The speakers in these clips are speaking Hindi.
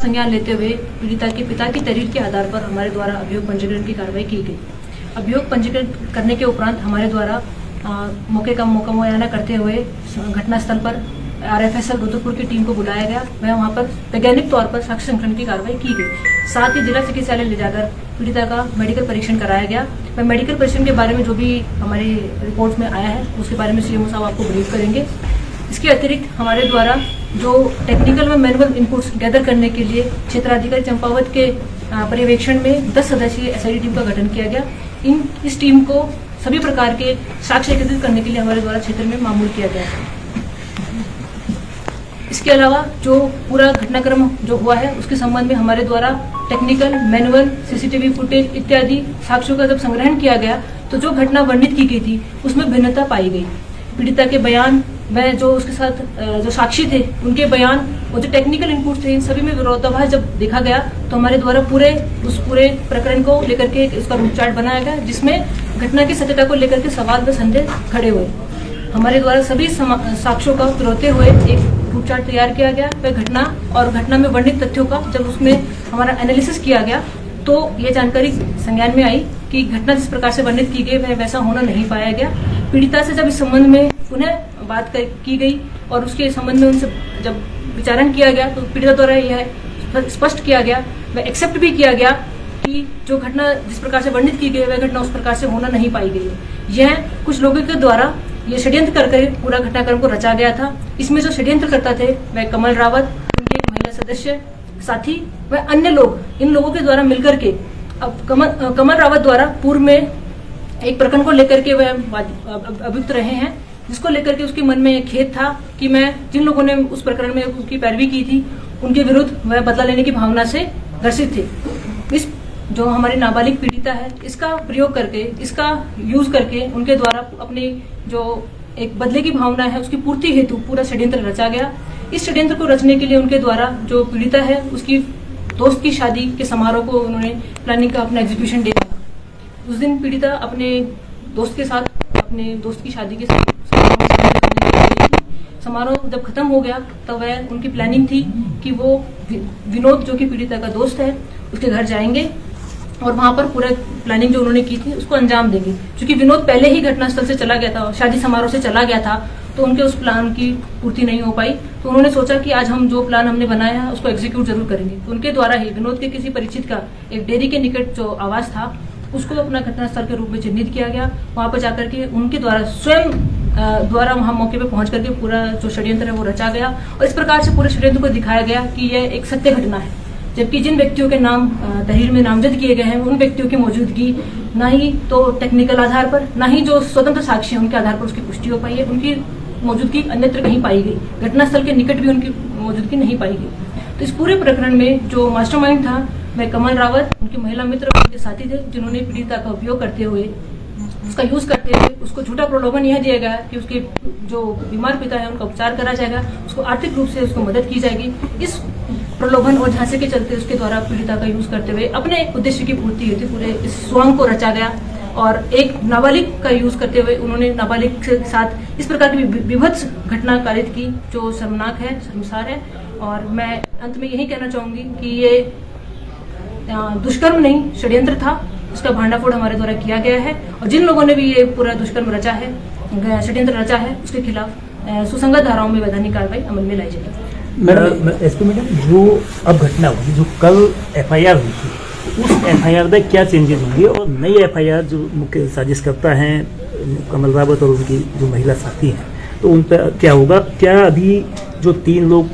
संज्ञान लेते हुए पीड़िता के पिता की तहरीर के आधार पर हमारे द्वारा अभियोग पंजीकरण की कार्रवाई की गई। अभियोग पंजीकरण करने के उपरांत हमारे द्वारा मौके का मुआयना करते हुए घटनास्थल पर RFSL रुद्रपुर की टीम को बुलाया गया। वहाँ पर वैज्ञानिक तौर पर साक्ष्य संग्रहण की कार्रवाई की गई। साथ ही जिला चिकित्सालय ले जाकर पीड़िता का मेडिकल परीक्षण कराया गया। मैं मेडिकल परीक्षण के बारे में जो भी हमारी रिपोर्ट में आया है उसके बारे में CMO साहब आपको ब्रीफ करेंगे। इसके अतिरिक्त हमारे द्वारा जो टेक्निकल व मैनुअल इनपुट्स गैदर करने के लिए क्षेत्राधिकारी चंपावत के पर्यवेक्षण में 10 सदस्यीय SIT टीम का गठन किया गया। इस टीम को सभी प्रकार के साक्ष्य एकत्रित करने के लिए हमारे द्वारा क्षेत्र में मामूल किया गया है। इसके अलावा जो पूरा घटनाक्रम जो हुआ है उसके संबंध में हमारे द्वारा टेक्निकल, मैनुअल, CCTV फुटेज इत्यादि साक्ष्यों का जब संग्रहण किया गया तो जो घटना वर्णित की गई थी उसमें भिन्नता पाई गई। पीड़िता के बयान व जो उसके साथ जो साक्षी थे उनके बयान और जो टेक्निकल इनपुट थे इन सभी में विरोधाभास जब देखा गया तो हमारे द्वारा उस पूरे प्रकरण को लेकर के उसका रूट चार्ट बनाया गया, जिसमें घटना की सत्यता को लेकर के सवाल व संदेह खड़े हुए। हमारे द्वारा सभी साक्ष्यों का पिरोते हुए एक रूट चार्ट तैयार किया गया। वह घटना और घटना में वर्णित तथ्यों का जब उसमें हमारा एनालिसिस किया गया तो ये जानकारी संज्ञान में आई कि घटना जिस प्रकार से वर्णित की गई वह वैसा होना नहीं पाया गया। पीड़िता से जब इस संबंध में पुनः बात की गई और उसके संबंध में उनसे जब विचारण किया गया तो पीड़िता द्वारा यह स्पष्ट किया गया, वह एक्सेप्ट भी किया गया कि जो घटना जिस प्रकार से वर्णित की गई वह घटना उस प्रकार से होना नहीं पाई गई है। यह कुछ लोगों के द्वारा ये षड्यंत्र करके पूरा घटनाक्रम को रचा गया था। इसमें जो षड्यंत्र करता थे वह कमल रावत, उनके एक महिला सदस्य साथी व अन्य लोग, इन लोगों के द्वारा मिलकर के अब कमल रावत द्वारा पूर्व में एक प्रकरण को लेकर के वह अभियुक्त रहे हैं, जिसको लेकर के उसके मन में एक खेद था कि मैं जिन लोगों ने उस प्रकरण में उसकी पैरवी की थी उनके विरुद्ध वह बदला लेने की भावना से ग्रसित थे। इस जो हमारी नाबालिग पीड़िता है इसका प्रयोग करके, इसका यूज करके उनके द्वारा अपनी जो एक बदले की भावना है उसकी पूर्ति हेतु पूरा षड्यंत्र रचा गया। इस षड्यंत्र को रचने के लिए उनके द्वारा जो पीड़िता है उसकी दोस्त की शादी के समारोह को उन्होंने प्लानिंग का अपना एग्जीक्यूशन डे था। उस दिन पीड़िता अपने दोस्त के साथ अपने दोस्त की शादी के समारोह जब खत्म हो गया तब वह उनकी प्लानिंग थी कि वो विनोद जो कि पीड़िता का दोस्त है उसके घर जाएंगे और वहां पर पूरा प्लानिंग जो उन्होंने की थी उसको अंजाम देंगे। क्योंकि विनोद पहले ही घटनास्थल से चला गया था, शादी समारोह से चला गया था, तो उनके उस प्लान की पूर्ति नहीं हो पाई। तो उन्होंने सोचा कि आज हम जो प्लान हमने बनाया है उसको एग्जीक्यूट जरूर करेंगे। तो उनके द्वारा ही विनोद के किसी परिचित का एक डेयरी के निकट जो आवास था उसको अपना घटनास्थल के रूप में चिन्हित किया गया। वहां पर जाकर के उनके द्वारा स्वयं द्वारा वहां मौके पे पहुंच करके पूरा जो षड्यंत्र है वो रचा गया और इस प्रकार से पूरे षड्यंत्र को दिखाया गया कि यह एक सत्य घटना है। जबकि जिन व्यक्तियों के नाम तहरीर में नामजद किए गए हैं उन व्यक्तियों की मौजूदगी ना ही तो टेक्निकल आधार पर, ना ही जो स्वतंत्र साक्षी है उनके आधार पर उसकी पुष्टि हो पाई है। उनकी मौजूदगी अन्यत्र कहीं पाई गई, घटनास्थल के निकट भी उनकी मौजूदगी नहीं पाई गई। तो इस पूरे प्रकरण में जो मास्टरमाइंड था वह कमल रावत, उनकी महिला मित्र उनके साथी थे, जिन्होंने पीड़िता का उपयोग करते हुए उसका यूज करते हुए उसको झूठा प्रलोभन यह दिया गया कि उसके जो बीमार पिता है उनका उपचार करा जाएगा, उसको आर्थिक रूप से उसको मदद की जाएगी। इस प्रलोभन और झांसे के चलते उसके द्वारा पीड़िता का यूज करते हुए अपने उद्देश्य की पूर्ति हेतु पूरे इस स्वांग को रचा गया और एक नाबालिग का यूज करते हुए उन्होंने नाबालिग के साथ इस प्रकार की विभत्स घटना कारित की जो शर्मनाक है, शर्मसार है। और मैं अंत में यही कहना चाहूंगी कि ये दुष्कर्म नहीं षड्यंत्र था, उसका भांडाफोड़ हमारे द्वारा किया गया है और जिन लोगों ने भी ये पूरा दुष्कर्म रचा है, षड्यंत्र रचा है, उसके खिलाफ सुसंगत धाराओं में वैधानिक कार्रवाई अमल में लाई जाएगी। मैडम, जो अब घटना हुई, जो कल FIR हुई थी, उस FIR में क्या चेंजेस होंगे और नई FIR जो मुख्य साजिशकर्ता हैं कमल रावत और उनकी जो महिला साथी हैं तो उन पर क्या होगा? क्या अभी जो 3 लोग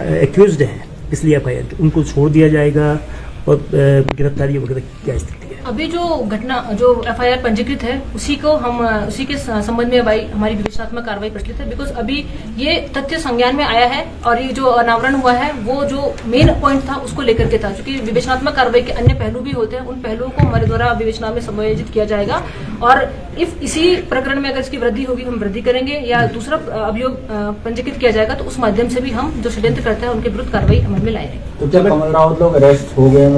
एक्यूज्ड हैं पिछली FIR के उनको छोड़ दिया जाएगा और गिरफ्तारी वगैरह क्या स्थिति है? अभी जो घटना जो FIR पंजीकृत है उसी के संबंध में हमारी विवेचनात्मक कार्रवाई प्रचलित है। बिकॉज अभी ये तथ्य संज्ञान में आया है और ये जो अनावरण हुआ है वो जो मेन पॉइंट था उसको लेकर के था। क्योंकि विवेचनात्मक कार्रवाई के अन्य पहलू भी होते हैं, उन पहलुओं को हमारे द्वारा विवेचना में समायोजित किया जाएगा और इसी प्रकरण में अगर इसकी वृद्धि होगी हम वृद्धि करेंगे या दूसरा अभियोग पंजीकृत किया जाएगा तो उस माध्यम से भी हम जो षड्यंत्र करते हैं उनके विरुद्ध कार्रवाई अमल में लाएंगे। तो क्या कमल रावत लोग अरेस्ट हो गए?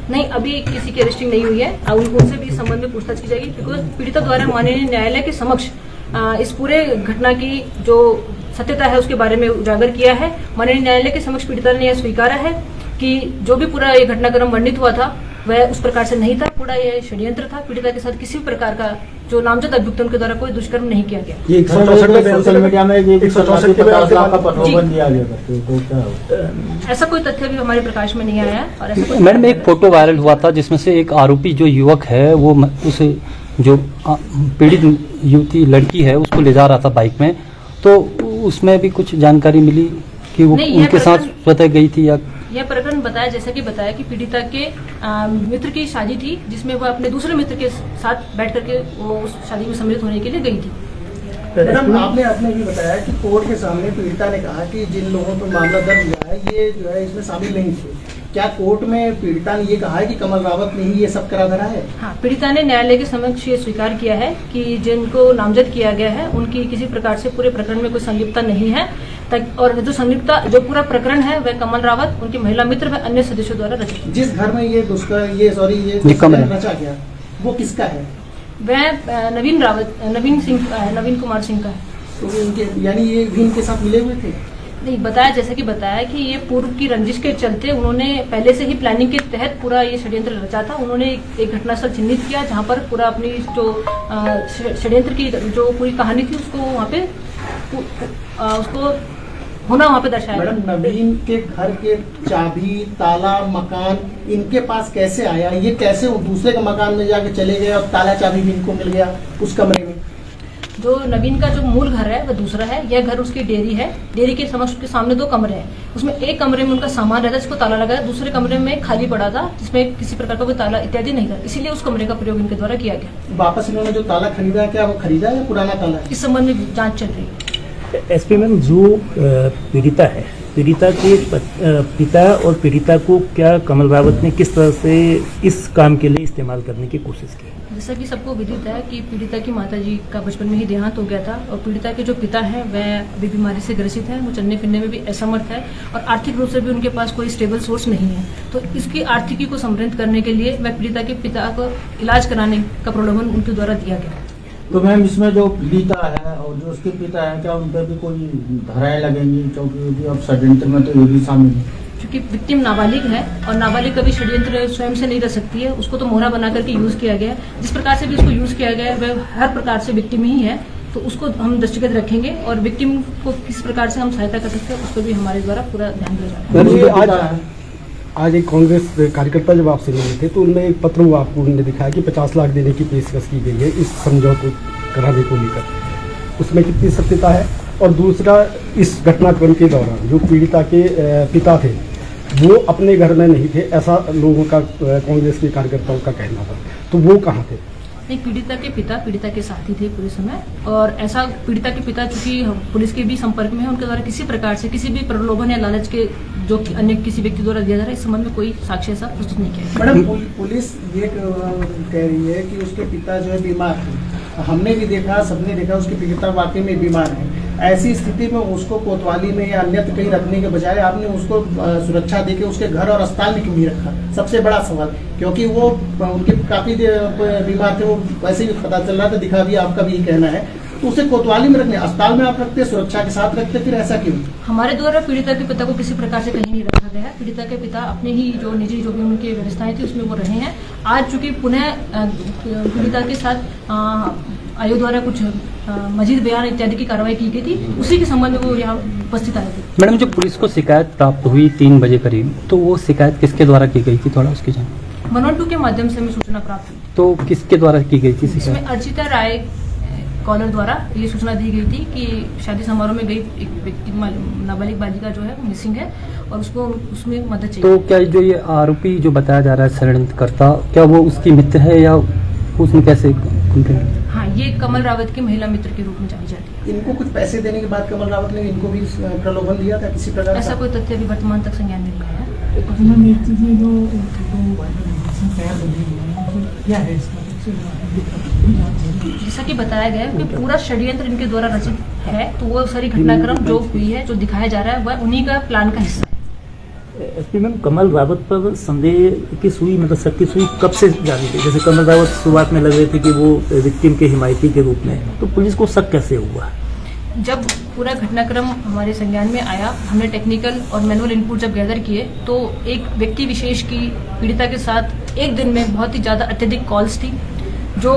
नहीं, अभी किसी की अरेस्टिंग नहीं हुई है। उनसे भी इस संबंध में पूछताछ की जाएगी। बिकॉज पीड़िता द्वारा माननीय न्यायालय के समक्ष इस पूरे घटना की जो सत्यता है उसके बारे में उजागर किया है। माननीय न्यायालय के समक्ष पीड़िता ने यह स्वीकारा है कि जो भी पूरा ये घटनाक्रम वर्णित हुआ था वह उस प्रकार से नहीं था, पूरा यह षड्यंत्र था। पीड़िता के साथ किसी भी प्रकार का जो नामजद अभियुक्त उनके द्वारा कोई दुष्कर्म नहीं किया गया। ये 164 सोशल मीडिया में 150 लाख का प्रलोभन दिया गया करते तो क्या होगा? ऐसा कोई तथ्य भी हमारे प्रकाश में नहीं आया और ऐसा कोई मैडम एक फोटो वायरल हुआ था जिसमें से एक आरोपी जो युवक है वो उसे जो पीड़ित युवती लड़की है उसको ले जा रहा था बाइक में, तो उसमें भी कुछ जानकारी मिली कि वो उनके साथ स्वतः गई थी या यह प्रकरण बताया, जैसा कि बताया कि पीड़िता के मित्र की शादी थी जिसमें वह अपने दूसरे मित्र के साथ बैठ करके वो उस शादी में सम्मिलित होने के लिए गई थी। मैडम आपने भी बताया कि कोर्ट के सामने पीड़िता ने कहा कि जिन लोगों पर मामला दर्ज हुआ है ये जो है इसमें शामिल नहीं थे। क्या कोर्ट में पीड़िता ने ये कहा है कि कमल रावत ने ही ये सब करा धरा है? हाँ, पीड़िता ने न्यायालय के समक्ष ये स्वीकार किया है कि जिनको नामजद किया गया है उनकी किसी प्रकार से पूरे प्रकरण में कोई संलिप्तता नहीं है और जो संलिप्तता जो पूरा प्रकरण है वह कमल रावत, उनके महिला मित्र व अन्य सदस्यों द्वारा रचित। जिस घर में ये दुष्कर्म रचा गया वो किसका है? वह नवीन कुमार सिंह का है। तो इनके यानी ये भी इनके साथ मिले हुए थे? नहीं, बताया जैसे कि बताया कि ये पूर्व की रंजिश के चलते उन्होंने पहले से ही प्लानिंग के तहत पूरा ये षड्यंत्र रचा था। उन्होंने एक घटनास्थल चिन्हित किया जहां पर पूरा अपनी जो षड्यंत्र की जो पूरी कहानी थी उसको वहां पे उसको होना वहां पे दर्शाया। मैडम, नवीन के घर के चाबी, ताला, मकान इनके पास कैसे आया? ये कैसे वो दूसरे के मकान में जाके चले गए और ताला चाबी भी इनको मिल गया उस कमरे में? जो नवीन का जो मूल घर है वह दूसरा है। यह घर उसकी डेयरी है। डेयरी के समक्ष के सामने 2 कमरे हैं। उसमें एक कमरे में उनका सामान रहता है जिसको ताला लगा है, दूसरे कमरे में खाली पड़ा था जिसमें किसी प्रकार का कोई ताला इत्यादि नहीं था, इसीलिए उस कमरे का प्रयोग इनके द्वारा किया गया। वापस इन्होंने जो ताला खरीदा है क्या वो खरीदा है या पुराना ताला है? इस संबंध में जाँच चल रही है। एसपी मैम, जो पीड़िता है, पीड़िता के पिता और पीड़िता को क्या कमल रावत ने किस तरह से इस काम के लिए इस्तेमाल करने की कोशिश की? जैसा कि सबको विदित है कि पीड़िता की माताजी का बचपन में ही देहांत हो गया था और पीड़िता के जो पिता हैं वह अभी बीमारी से ग्रसित है। वो चलने फिरने में भी असमर्थ है और आर्थिक रूप से भी उनके पास कोई स्टेबल सोर्स नहीं है। तो इसकी आर्थिकी को समृद्ध करने के लिए वह पीड़िता के पिता को इलाज कराने का प्रलोभन उनके द्वारा दिया गया। तो मैम इसमें जो पीड़िता है और जो उसके पिता है क्या उन पर भी कोई धाराएं लगेंगी? क्योंकि अब षड्यंत्र में तो ये भी शामिल है। क्योंकि विक्टिम नाबालिग है और नाबालिग कभी षड्यंत्र स्वयं से नहीं रह सकती है, उसको तो मोहरा बना करके यूज किया गया है। जिस प्रकार से भी उसको यूज किया गया है वह हर प्रकार से विक्टिम ही है, तो उसको हम दृष्टिगत रखेंगे और विक्टिम को किस प्रकार से हम सहायता कर सकते हैं उस पर भी हमारे द्वारा पूरा ध्यान दिया जा रहा है। आज एक कांग्रेस कार्यकर्ता जब आपसे मिले थे तो उनमें एक पत्र हुआ आपको उन्होंने दिखाया कि 50 लाख देने की पेशकश की गई है इस समझौते कराने को लेकर, उसमें कितनी सत्यता है? और दूसरा, इस घटनाक्रम के दौरान जो पीड़िता के पिता थे वो अपने घर में नहीं थे, ऐसा लोगों का कांग्रेस के कार्यकर्ताओं का कहना था, तो वो कहाँ थे? नहीं, पीड़िता के पिता पीड़िता के साथी थे पूरे समय और ऐसा पीड़िता के पिता चूंकि पुलिस के भी संपर्क में है, उनके द्वारा किसी प्रकार से किसी भी प्रलोभन या लालच के जो अन्य किसी व्यक्ति द्वारा दिया जा रहा है इस संबंध में कोई साक्ष्य ऐसा प्रस्तुत नहीं किया। मैडम, पुलिस ये कह रही है कि उसके पिता जो है बीमार थे। हमने भी देखा, सबने देखा उसके पिता वाकई में बीमार है। ऐसी स्थिति में उसको कोतवाली में या अन्यत्र कहीं रखने के बजाय आपने उसको सुरक्षा देके उसके घर और अस्पताल में क्यों नहीं रखा? सबसे बड़ा सवाल, क्योंकि वो उनके काफी बीमार थे, वो वैसे भी पता चल रहा था, दिखा भी आपका भी कहना है, तो उसे कोतवाली में रखने, अस्पताल में आप रखते, सुरक्षा के साथ रखते, फिर ऐसा क्यों? हमारे द्वारा पीड़िता के पिता को किसी प्रकार से कहीं नहीं रखा गया है। पीड़िता के पिता अपने ही जो निजी जो भी उनकी व्यवस्थाएं थी उसमें वो रहे हैं। आज चूंकि पुनः पीड़िता के साथ आयोग द्वारा कुछ मजीद बयान इत्यादि की कार्रवाई की गई थी, उसी के संबंध में वो यहाँ उपस्थित आए थे। मैडम, जो पुलिस को शिकायत प्राप्त हुई 3 बजे करीब, तो वो शिकायत किसके द्वारा की गई थी, थोड़ा उसकी जानकारी? 112 के माध्यम से हमें सूचना प्राप्त हुई। तो किसके द्वारा की गई थी इसमें शिकायत? अर्चिता राय कॉलर द्वारा ये सूचना दी गई थी कि शादी समारोह में गई एक व्यक्ति नाबालिग बालिका जो है वो मिसिंग है और उसको उसमें मदद चाहिए। तो क्या जो ये आरोपी जो बताया जा रहा है षड्यंत्रकर्ता, क्या वो उसकी मित्र है या उसने कैसे कंप्लेंट? हाँ, ये कमल रावत की महिला मित्र के रूप में जानी जाती है। इनको कुछ पैसे देने के बाद कमल रावत ने इनको भी प्रलोभन दिया था किसी प्रकार ऐसा कोई तथ्य अभी वर्तमान तक संज्ञान में नहीं आया है। जैसा कि बताया गया है कि पूरा षड्यंत्र इनके द्वारा रचित है, तो वो सारी घटनाक्रम जो हुई है, जो दिखाया जा रहा है, वह उन्हीं का प्लान का हिस्सा है। एसपी मैम, कमल रावत पर संदेह की सुई, मतलब शक की सुई कब से जानी थी? जैसे कमल रावत शुरुआत में लग रहे थे कि वो विक्टिम के हिमायती के रूप में, तो पुलिस को शक कैसे हुआ? जब पूरा घटनाक्रम हमारे संज्ञान में आया, हमने टेक्निकल और मैनुअल इनपुट जब गैदर किए, तो एक व्यक्ति विशेष की पीड़िता के साथ एक दिन में बहुत ही ज़्यादा अत्यधिक कॉल्स थी, जो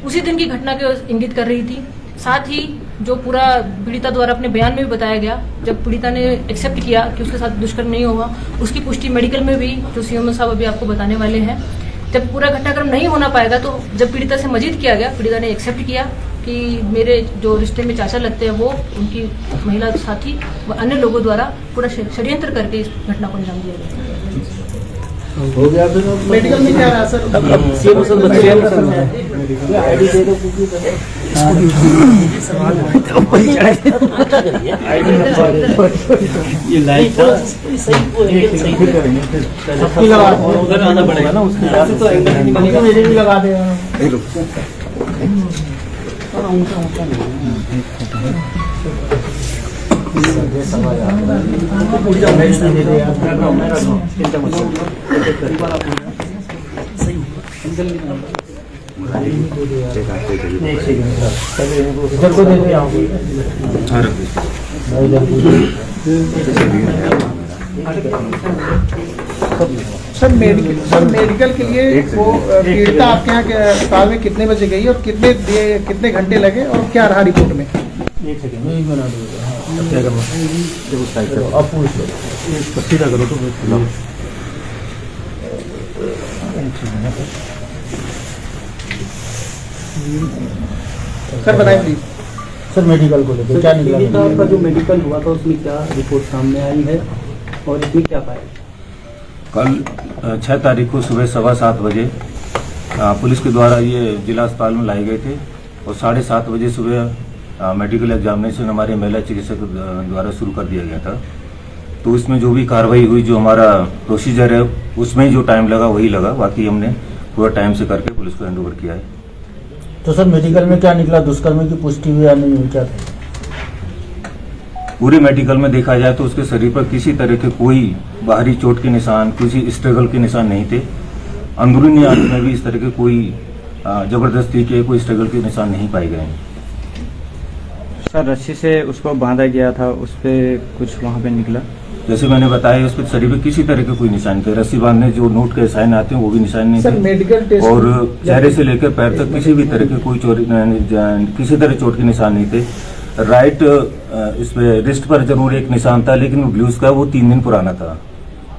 उसी दिन की घटना को इंगित कर रही थी। साथ ही जो पूरा पीड़िता द्वारा अपने बयान में भी बताया गया, जब पीड़िता ने एक्सेप्ट किया कि उसके साथ दुष्कर्म नहीं हुआ, उसकी पुष्टि मेडिकल में भी, जो सीएमओ साहब अभी आपको बताने वाले हैं। जब पूरा घटनाक्रम नहीं होना पाएगा, तो जब पीड़िता से मजीद किया गया, पीड़िता ने एक्सेप्ट किया कि मेरे जो रिश्ते में चाचा लगते हैं वो उनकी महिला साथी व अन्य लोगों द्वारा पूरा षड्यंत्र करके इस घटना को अंजाम दिया गया। हो गया फिर मेडिकल में क्या रहा सर? अब सीएमओ सर आईडी दे दो क्योंकि ये लाइट उधर आना पड़ेगा ना, उसके बाद तो एंगल नहीं बनेगा। मेरे भी लगा दे। इधर को दे दो। सर मेडिकल के लिए वो पीड़िता आपके यहाँ के अस्पताल में कितने बजे गई और कितने घंटे लगे और क्या रहा रिपोर्ट में? एक सेकंड नहीं बना दो। क्या करो जब उस साइड करो, अब पूछ लो सीधा करो तो सर बताइए प्लीज। सर मेडिकल को लेकर क्या निकला? आपका जो मेडिकल हुआ था उसमें क्या रिपोर्ट सामने आई है और इसमें क्या पाया? कल 6 तारीख को सुबह 7:15 बजे पुलिस के द्वारा ये जिला अस्पताल में लाए गए थे और 7:30 बजे सुबह मेडिकल एग्जामिनेशन हमारे महिला चिकित्सक द्वारा शुरू कर दिया गया था। तो इसमें जो भी कार्रवाई हुई, जो हमारा प्रोसीजर है, उसमें जो टाइम लगा वही लगा, बाकी हमने पूरा टाइम से करके पुलिस को हैंड ओवर किया है। तो सर मेडिकल में क्या निकला? दुष्कर्म की पुष्टि हुई या नहीं हुई, क्या था? पूरे मेडिकल में देखा जाए तो उसके शरीर पर किसी तरह के कोई बाहरी चोट के निशान, किसी स्ट्रगल के निशान नहीं थे। अंदरूनी आंत में भी इस तरह के कोई जबरदस्ती के कोई स्ट्रगल के निशान नहीं पाए गए हैं। सर रस्सी से उसको बांधा गया था, उस पर कुछ वहाँ पे निकला? जैसे मैंने बताया, उसके शरीर पे किसी तरह के कोई निशान थे। रस्सी बांधने जो नोट के साइन आते हैं वो भी निशान नहीं सर मेडिकल थे टेस्ट और चेहरे से लेकर पैर तक किसी भी तरह के कोई किसी तरह चोट के निशान नहीं थे। राइट इसमें रिस्ट पर जरूर एक निशान था, लेकिन वो ब्लूज का वो 3 दिन पुराना था।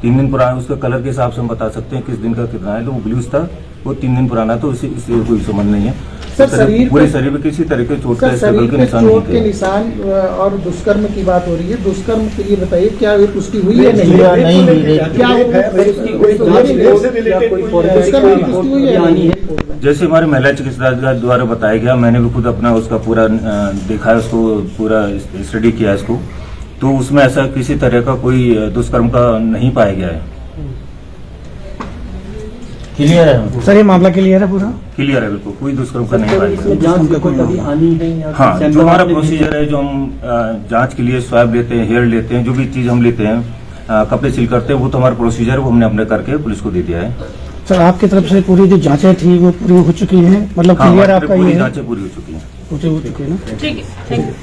3 दिन पुराना, उसका कलर के हिसाब से हम बता सकते हैं किस दिन का कितना है। तो वो ब्लूज था, वो 3 दिन पुराना, तो इससे कोई संबंध नहीं है। सर शरीर पूरे शरीर में किसी तरह के चोट का स्ट्रगल के निशान चोट के नहीं थे। निशान और दुष्कर्म की बात हो रही है। दुष्कर्म के लिए बताइए, क्या ये पुष्टि हुई है नहीं? नहीं हुई। क्या पुष्टि हुई है? जैसे हमारे महिला चिकित्सक द्वारा बताया गया, मैंने भी खुद अपना उसका पूरा देखा है, उसको पूरा स्टडी किया है इसको, तो उसमें ऐसा किसी तरह का कोई दुष्कर्म का नहीं पाया गया है। क्लियर है सर, ये मामला क्लियर है पूरा? क्लियर है, बिल्कुल कोई दुष्कर्म का नहीं पाया गया। जांच कभी आनी है या हाँ, सैंपल जो हमारा आपने प्रोसीजर है, जो हम जांच के लिए स्वैब लेते हैं, हेयर लेते हैं, जो भी चीज हम लेते हैं, कपड़े सील करते हैं, वो तो हमारा प्रोसीजर है, वो हमने अपने करके पुलिस को दे दिया है। सर आपकी तरफ से पूरी जो जांचें थी वो पूरी हो चुकी हैं, मतलब हाँ, क्लियर हमारी आपका पूरी ये है? जांचें पूरी हो चुकी हैं। पूरी हो चुकी है ना? ठीक है, थैंक यू।